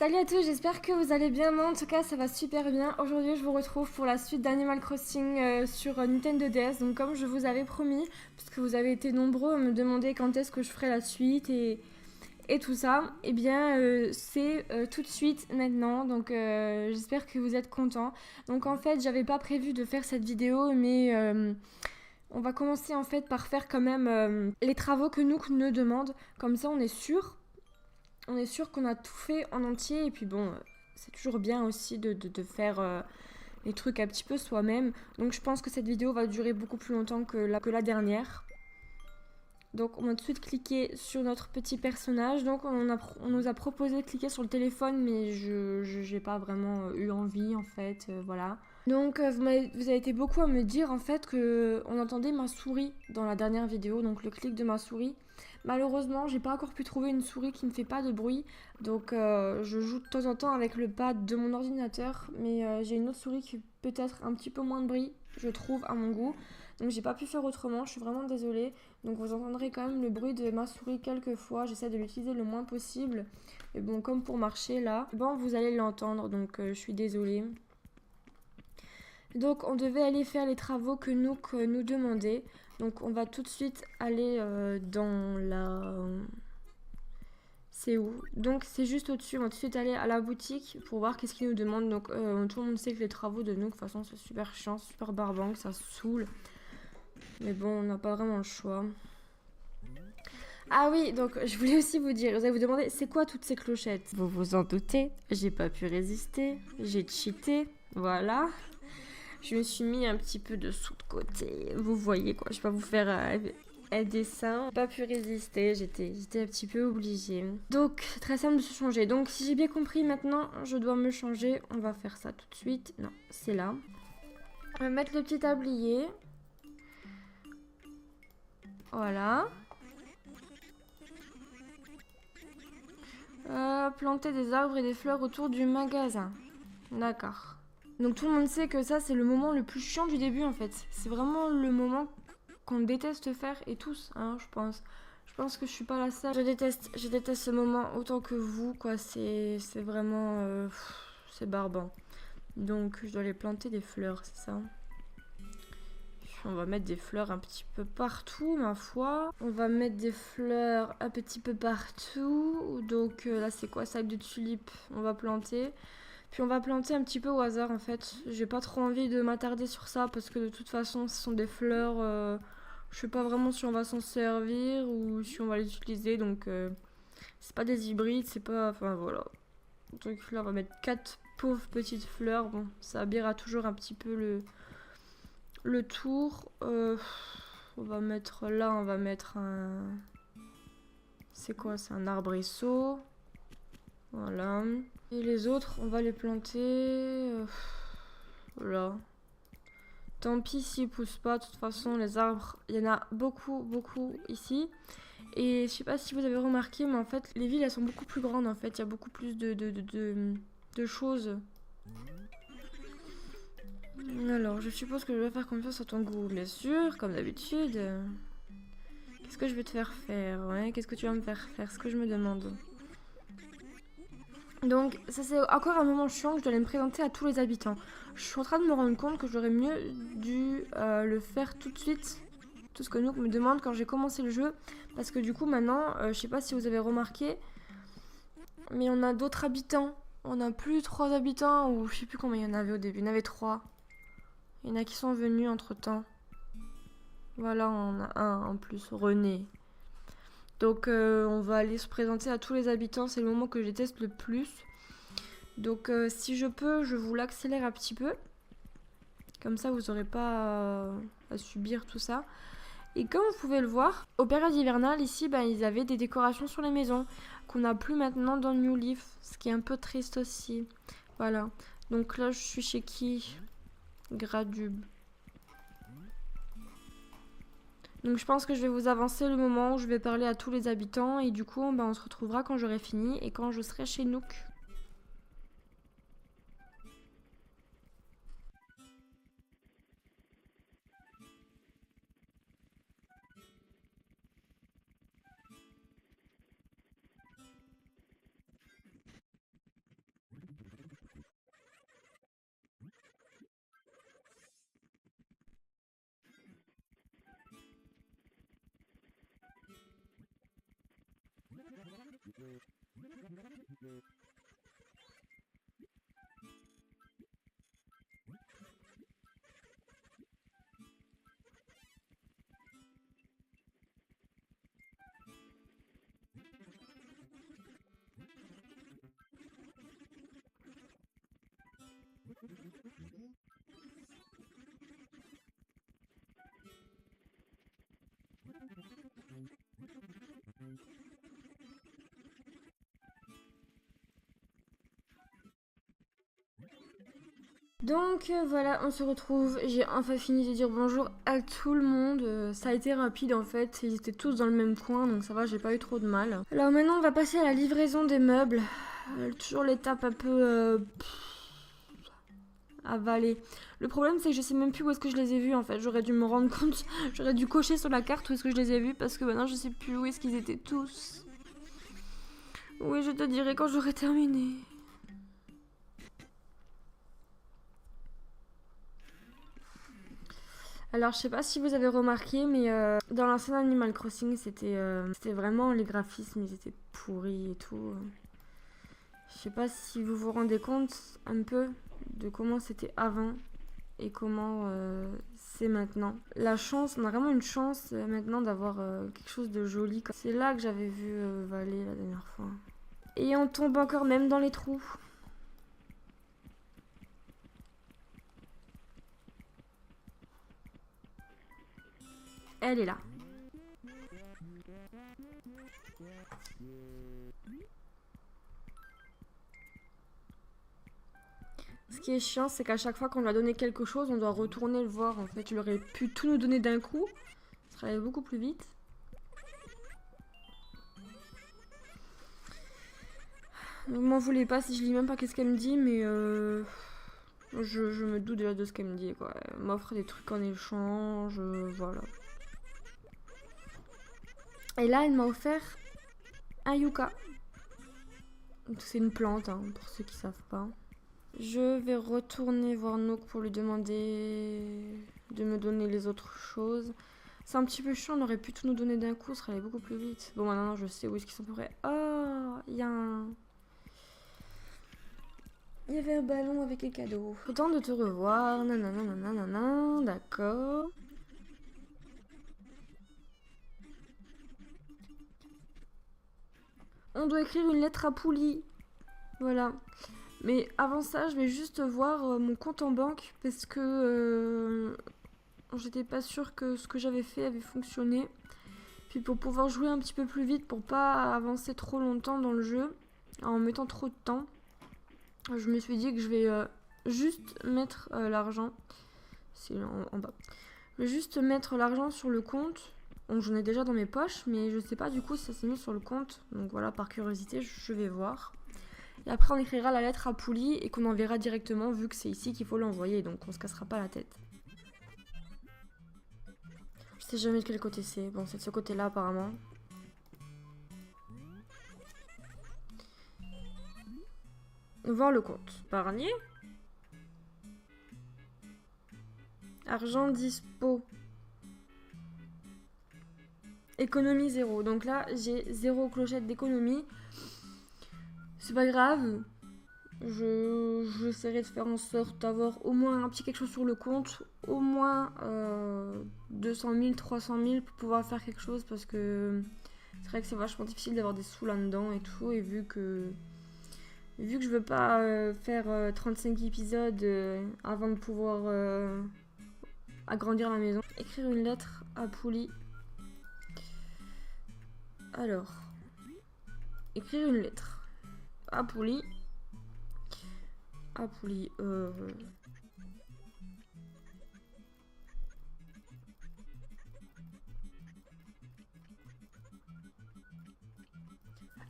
Salut à tous, j'espère que vous allez bien. Moi en tout cas ça va super bien. Aujourd'hui je vous retrouve pour la suite d'Animal Crossing sur Nintendo DS. Donc comme je vous avais promis, parce que vous avez été nombreux à me demander quand est-ce que je ferai la suite et tout ça, et bien c'est tout de suite maintenant. Donc j'espère que vous êtes contents. Donc en fait j'avais pas prévu de faire cette vidéo mais... on va commencer en fait par faire quand même les travaux que Nook nous demande. Comme ça on est sûr qu'on a tout fait en entier. Et puis bon, c'est toujours bien aussi de faire les trucs un petit peu soi-même. Donc je pense que cette vidéo va durer beaucoup plus longtemps que la dernière. Donc on va tout de suite cliquer sur notre petit personnage. Donc on nous a proposé de cliquer sur le téléphone, mais je n'ai pas vraiment eu envie en fait, voilà. Donc vous avez été beaucoup à me dire en fait que on entendait ma souris dans la dernière vidéo, donc le clic de ma souris. Malheureusement, j'ai pas encore pu trouver une souris qui ne fait pas de bruit, donc je joue de temps en temps avec le pad de mon ordinateur, mais j'ai une autre souris qui peut être un petit peu moins de bruit, je trouve, à mon goût. Donc j'ai pas pu faire autrement, je suis vraiment désolée. Donc vous entendrez quand même le bruit de ma souris quelques fois, j'essaie de l'utiliser le moins possible. Mais bon, comme pour marcher là, bon vous allez l'entendre, donc je suis désolée. Donc on devait aller faire les travaux que Nook nous demandait. Donc on va tout de suite aller dans la... C'est où? Donc c'est juste au-dessus, on va tout de suite aller à la boutique pour voir qu'est-ce qu'il nous demande. Donc tout le monde sait que les travaux de Nook, de toute façon c'est super chiant, super barbant, que ça saoule. Mais bon, on n'a pas vraiment le choix. Ah oui, donc je voulais aussi vous dire, vous allez vous demander, c'est quoi toutes ces clochettes? Vous vous en doutez, j'ai pas pu résister, j'ai cheaté, voilà. Je me suis mis un petit peu de sous de côté, vous voyez quoi, je vais pas vous faire un dessin. J'ai pas pu résister, j'étais un petit peu obligée. Donc, très simple de se changer. Donc, si j'ai bien compris, maintenant, je dois me changer. On va faire ça tout de suite. Non, c'est là. On va mettre le petit tablier. Voilà. Planter des arbres et des fleurs autour du magasin. D'accord. Donc tout le monde sait que ça c'est le moment le plus chiant du début en fait. C'est vraiment le moment qu'on déteste faire et tous, hein, je pense. Je pense que je suis pas la seule. Je déteste ce moment autant que vous, quoi. C'est vraiment, c'est barbant. Donc je dois aller planter des fleurs, c'est ça. On va mettre des fleurs un petit peu partout, ma foi. On va mettre des fleurs un petit peu partout. Donc là, c'est quoi? Sac de tulipes. On va planter. Puis on va planter un petit peu au hasard, en fait. J'ai pas trop envie de m'attarder sur ça parce que de toute façon, ce sont des fleurs. Je sais pas vraiment si on va s'en servir ou si on va les utiliser. Donc c'est pas des hybrides, c'est pas... Enfin voilà. Donc là, on va mettre 4 pauvres petites fleurs. Bon, ça habillera toujours un petit peu le tour. On va mettre là, on va mettre un... C'est quoi? C'est un arbrisseau. Voilà. Et les autres, on va les planter... Voilà. Tant pis s'ils poussent pas, de toute façon, les arbres, il y en a beaucoup, beaucoup ici. Et je sais pas si vous avez remarqué, mais en fait, les villes, elles sont beaucoup plus grandes, en fait. Il y a beaucoup plus de choses. Alors, je suppose que je vais faire confiance à ton goût, bien sûr, comme d'habitude. Qu'est-ce que je vais te faire faire? Ouais, qu'est-ce que tu vas me faire faire? C'est ce que je me demande. Donc, ça c'est encore un moment chiant que je dois aller me présenter à tous les habitants. Je suis en train de me rendre compte que j'aurais mieux dû le faire tout de suite. Tout ce que Nook me demande quand j'ai commencé le jeu. Parce que du coup, maintenant, je sais pas si vous avez remarqué, mais on a d'autres habitants. On a plus 3 habitants, ou je sais plus combien il y en avait au début. Il y en avait 3. Il y en a qui sont venus entre temps. Voilà, on a un en plus, René. Donc on va aller se présenter à tous les habitants, c'est le moment que je déteste le plus. Donc si je peux, je vous l'accélère un petit peu. Comme ça, vous n'aurez pas à subir tout ça. Et comme vous pouvez le voir, aux périodes hivernales, ici, ben, ils avaient des décorations sur les maisons qu'on n'a plus maintenant dans New Leaf, ce qui est un peu triste aussi. Voilà. Donc là, je suis chez qui? Gradube. Donc je pense que je vais vous avancer le moment où je vais parler à tous les habitants et du coup ben, on se retrouvera quand j'aurai fini et quand je serai chez Nook. Donc voilà, on se retrouve. J'ai enfin fini de dire bonjour à tout le monde. Ça a été rapide en fait. Ils étaient tous dans le même coin, donc ça va, j'ai pas eu trop de mal. Alors maintenant, on va passer à la livraison des meubles. Toujours l'étape un peu avalée. Le problème, c'est que je sais même plus où est-ce que je les ai vus en fait. J'aurais dû me rendre compte. J'aurais dû cocher sur la carte où est-ce que je les ai vus parce que maintenant, je sais plus où est-ce qu'ils étaient tous. Oui, je te dirai quand j'aurai terminé. Alors, je sais pas si vous avez remarqué, mais dans l'ancien Animal Crossing, c'était vraiment les graphismes, ils étaient pourris et tout. Je sais pas si vous vous rendez compte un peu de comment c'était avant et comment c'est maintenant. La chance, on a vraiment une chance maintenant d'avoir quelque chose de joli. C'est là que j'avais vu Valais la dernière fois. Et on tombe encore même dans les trous. Elle est là. Ce qui est chiant, c'est qu'à chaque fois qu'on lui a donné quelque chose, on doit retourner le voir. En fait, il aurait pu tout nous donner d'un coup. Ça serait allé beaucoup plus vite. Ne m'en voulez pas si je lis même pas qu'est-ce qu'elle me dit, mais je me doute déjà de ce qu'elle me dit, quoi. Elle m'offre des trucs en échange, voilà. Et là, elle m'a offert un yucca. C'est une plante, hein, pour ceux qui savent pas. Je vais retourner voir Nook pour lui demander de me donner les autres choses. C'est un petit peu chiant, on aurait pu tout nous donner d'un coup, ça serait allé beaucoup plus vite. Bon, maintenant, je sais où est-ce qu'ils sont pour vrai. Oh, il y a un... Il y avait un ballon avec les cadeaux. Content de te revoir, nanana, d'accord. On doit écrire une lettre à Pouli. Voilà. Mais avant ça, je vais juste voir mon compte en banque parce que j'étais pas sûre que ce que j'avais fait avait fonctionné. Puis pour pouvoir jouer un petit peu plus vite, pour pas avancer trop longtemps dans le jeu, en mettant trop de temps, je me suis dit que je vais juste mettre l'argent. C'est en bas. Je vais juste mettre l'argent sur le compte. Donc j'en ai déjà dans mes poches, mais je sais pas du coup si ça s'est mis sur le compte. Donc voilà, par curiosité, je vais voir. Et après, on écrira la lettre à Pouli et qu'on enverra directement, vu que c'est ici qu'il faut l'envoyer. Donc on se cassera pas la tête. Je sais jamais de quel côté c'est. Bon, c'est de ce côté-là apparemment. Voir le compte. Épargner. Argent dispo. Économie 0. Donc là, j'ai 0 clochette d'économie. C'est pas grave. J'essaierai de faire en sorte d'avoir au moins un petit quelque chose sur le compte. Au moins 200 000, 300 000 pour pouvoir faire quelque chose. Parce que c'est vrai que c'est vachement difficile d'avoir des sous là-dedans et tout. Et vu que je veux pas faire 35 épisodes avant de pouvoir agrandir la maison. Écrire une lettre à Pouli. Alors, écrire une lettre à Pouli. À Pouli.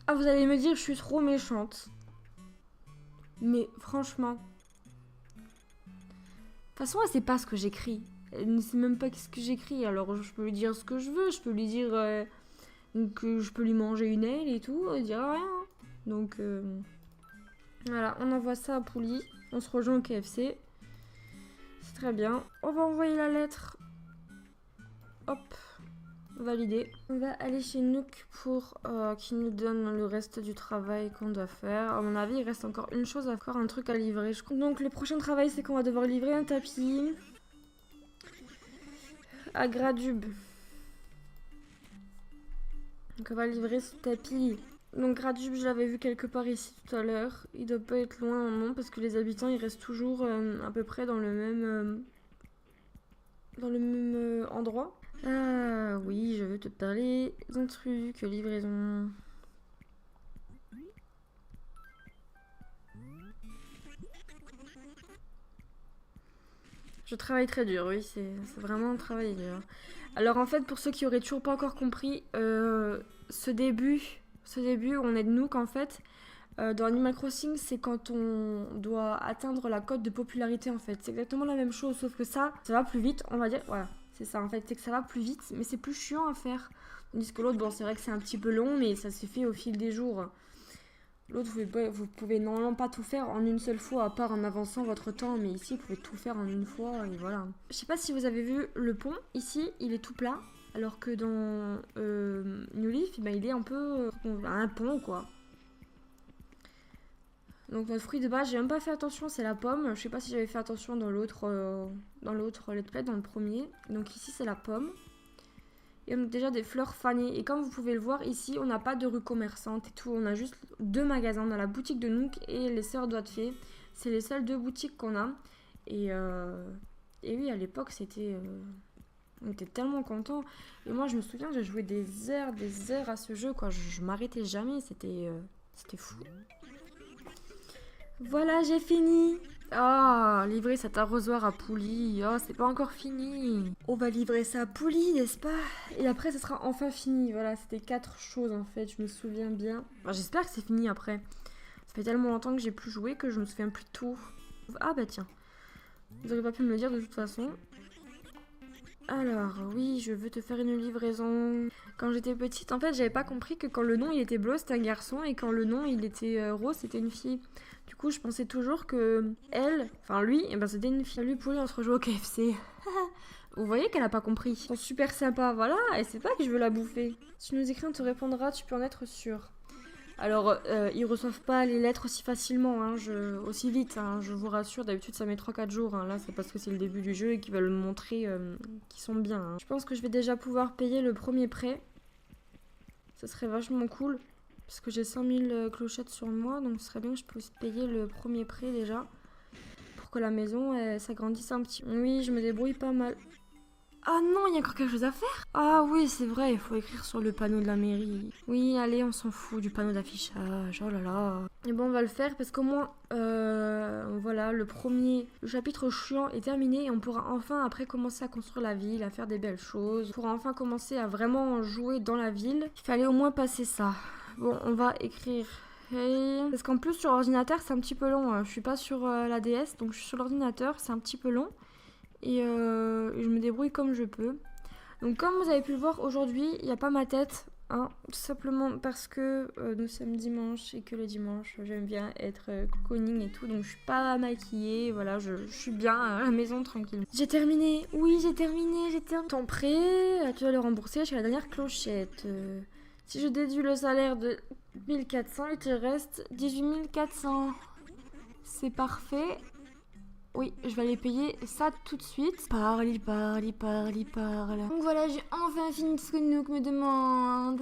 Ah, vous allez me dire, je suis trop méchante. Mais franchement. De toute façon, elle sait pas ce que j'écris. Elle ne sait même pas ce que j'écris. Alors, je peux lui dire ce que je veux. Je peux lui dire que je peux lui manger une aile et tout. Elle dira rien. Donc, voilà. On envoie ça à Pouli. On se rejoint au KFC. C'est très bien. On va envoyer la lettre. Hop. Validé. On va aller chez Nook pour qu'il nous donne le reste du travail qu'on doit faire. À mon avis, il reste encore une chose à faire, un truc à livrer. Donc le prochain travail, c'est qu'on va devoir livrer un tapis à Gradub. Donc on va livrer ce tapis. Donc Gradub, je l'avais vu quelque part ici tout à l'heure. Il doit pas être loin, non, parce que les habitants, ils restent toujours à peu près dans le même endroit. Ah oui, je veux te parler d'un truc, livraison. Je travaille très dur, oui, c'est vraiment un travail dur. Alors en fait, pour ceux qui auraient toujours pas encore compris, ce début où on est de Nook en fait, dans Animal Crossing, c'est quand on doit atteindre la cote de popularité en fait. C'est exactement la même chose, sauf que ça va plus vite, on va dire. Voilà, c'est ça en fait, c'est que ça va plus vite, mais c'est plus chiant à faire. Tandis que l'autre, bon, c'est vrai que c'est un petit peu long, mais ça se fait au fil des jours. L'autre, vous pouvez normalement pas tout faire en une seule fois, à part en avançant votre temps, mais ici, vous pouvez tout faire en une fois, et voilà. Je sais pas si vous avez vu le pont, ici, il est tout plat, alors que dans New Leaf, ben, il est un peu un pont, quoi. Donc notre fruit de base, j'ai même pas fait attention, c'est la pomme. Je sais pas si j'avais fait attention dans l'autre let's play, dans le premier. Donc ici, c'est la pomme. Et on a déjà des fleurs fanées. Et comme vous pouvez le voir, ici, on n'a pas de rue commerçante et tout. On a juste 2 magasins. On a la boutique de Nook et les Sœurs Doigts de Fée. C'est les seules 2 boutiques qu'on a. Et oui, à l'époque, c'était... on était tellement contents. Et moi, je me souviens, j'ai joué des heures à ce jeu, quoi. Je m'arrêtais jamais. C'était fou. Voilà, j'ai fini. Ah, livrer cet arrosoir à Pouli. Oh, c'est pas encore fini. On va livrer ça à Pouli, n'est-ce pas? Et après, ça sera enfin fini. Voilà, c'était 4 choses en fait, je me souviens bien. Enfin, j'espère que c'est fini après. Ça fait tellement longtemps que j'ai plus joué que je me souviens plus de tout. Ah bah tiens. Vous auriez pas pu me le dire de toute façon. Alors, oui, je veux te faire une livraison. Quand j'étais petite, en fait, j'avais pas compris que quand le nom il était bleu, c'était un garçon et quand le nom il était rose, c'était une fille. Du coup, je pensais toujours que elle, enfin lui, et ben c'était une fille. Salut Poulet, on se rejoue au KFC. Vous voyez qu'elle a pas compris. Ils sont super sympas, voilà, elle sait pas que je veux la bouffer. Si tu nous écris, on te répondra, tu peux en être sûr. Alors, ils reçoivent pas les lettres aussi facilement, hein, aussi vite, hein, je vous rassure. D'habitude, ça met 3-4 jours. Hein. Là, c'est parce que c'est le début du jeu et qu'ils veulent montrer qu'ils sont bien. Hein. Je pense que je vais déjà pouvoir payer le premier prêt. Ça serait vachement cool. Parce que j'ai 5000 clochettes sur moi, donc ce serait bien que je puisse payer le premier prêt déjà. Pour que la maison s'agrandisse un petit peu. Oui, je me débrouille pas mal. Ah non, il y a encore quelque chose à faire. Ah oui, c'est vrai, il faut écrire sur le panneau de la mairie. Oui, allez, on s'en fout du panneau d'affichage. Oh là là. Et bon, on va le faire parce qu'au moins, voilà, le chapitre chiant est terminé et on pourra enfin après commencer à construire la ville, à faire des belles choses. On pourra enfin commencer à vraiment jouer dans la ville. Il fallait au moins passer ça. Bon, on va écrire. Hey. Parce qu'en plus, sur ordinateur, c'est un petit peu long. Je suis pas sur la DS, donc je suis sur l'ordinateur, c'est un petit peu long. Et je me débrouille comme je peux. Donc comme vous avez pu le voir aujourd'hui, il n'y a pas ma tête. Hein, tout simplement parce que nous sommes dimanche et que le dimanche, j'aime bien être cocooning et tout. Donc je suis pas maquillée. Voilà, je suis bien à la maison tranquille. J'ai terminé. Oui, j'ai terminé. Ton prêt, tu vas le rembourser jusqu'à la dernière clochette. Si je déduis le salaire de 1400, il te reste 18 400. C'est parfait. Oui, je vais aller payer ça tout de suite. Parle. Donc voilà, j'ai enfin fini ce que Nook me demande.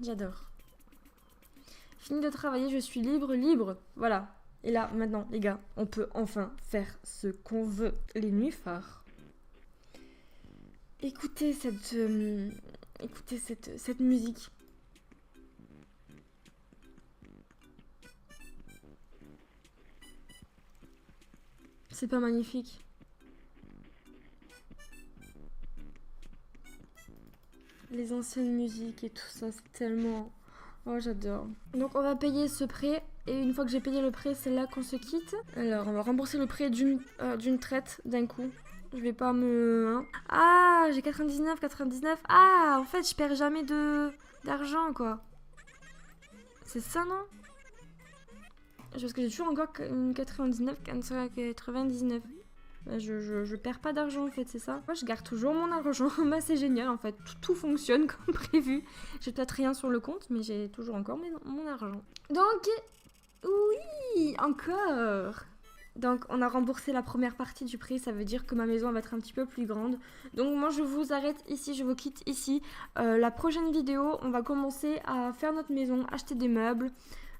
J'adore. Fini de travailler, je suis libre. Voilà. Et là, maintenant, les gars, on peut enfin faire ce qu'on veut. Les nuifards. Écoutez cette musique. C'est pas magnifique. Les anciennes musiques et tout ça, c'est tellement... Oh, j'adore. Donc on va payer ce prêt. Et une fois que j'ai payé le prêt, c'est là qu'on se quitte. Alors, on va rembourser le prêt d'une traite, d'un coup. Je vais pas me... Hein. Ah, j'ai 99. Ah, en fait, je perds jamais d'argent, quoi. C'est ça, non? Parce que j'ai toujours encore une 99. Je perds pas d'argent en fait, c'est ça. Moi je garde toujours mon argent, bah c'est génial en fait, tout fonctionne comme prévu. J'ai peut-être rien sur le compte, mais j'ai toujours encore mon argent. Donc, oui, encore. Donc on a remboursé la première partie du prix, ça veut dire que ma maison va être un petit peu plus grande. Donc moi je vous arrête ici, je vous quitte ici. La prochaine vidéo, on va commencer à faire notre maison, acheter des meubles.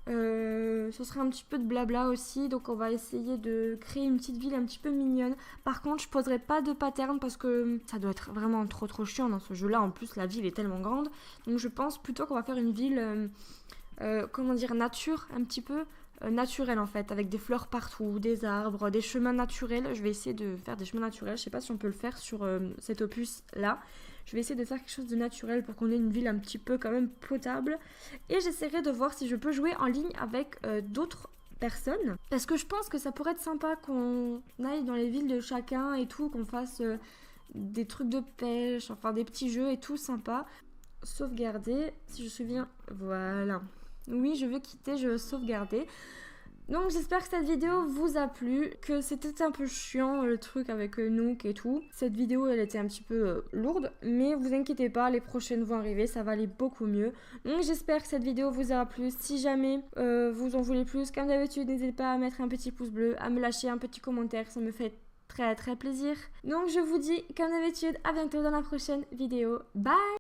Ce serait un petit peu de blabla aussi, donc on va essayer de créer une petite ville un petit peu mignonne. Par contre je poserai pas de pattern parce que ça doit être vraiment trop chiant dans ce jeu là. En plus la ville est tellement grande, donc je pense plutôt qu'on va faire une ville comment dire, nature un petit peu naturelle en fait, avec des fleurs partout, des arbres, des chemins naturels. Je vais essayer de faire des chemins naturels, je sais pas si on peut le faire sur cet opus là. Je vais essayer de faire quelque chose de naturel pour qu'on ait une ville un petit peu quand même potable. Et j'essaierai de voir si je peux jouer en ligne avec d'autres personnes. Parce que je pense que ça pourrait être sympa qu'on aille dans les villes de chacun et tout, qu'on fasse des trucs de pêche, enfin des petits jeux et tout sympa. Sauvegarder, si je me souviens, voilà. Oui, je veux quitter, je veux sauvegarder. Donc j'espère que cette vidéo vous a plu, que c'était un peu chiant le truc avec Nook et tout. Cette vidéo elle était un petit peu lourde, mais vous inquiétez pas, les prochaines vont arriver, ça va aller beaucoup mieux. Donc j'espère que cette vidéo vous aura plu. Si jamais vous en voulez plus, comme d'habitude, n'hésitez pas à mettre un petit pouce bleu, à me lâcher un petit commentaire, ça me fait très plaisir. Donc je vous dis comme d'habitude à bientôt dans la prochaine vidéo. Bye!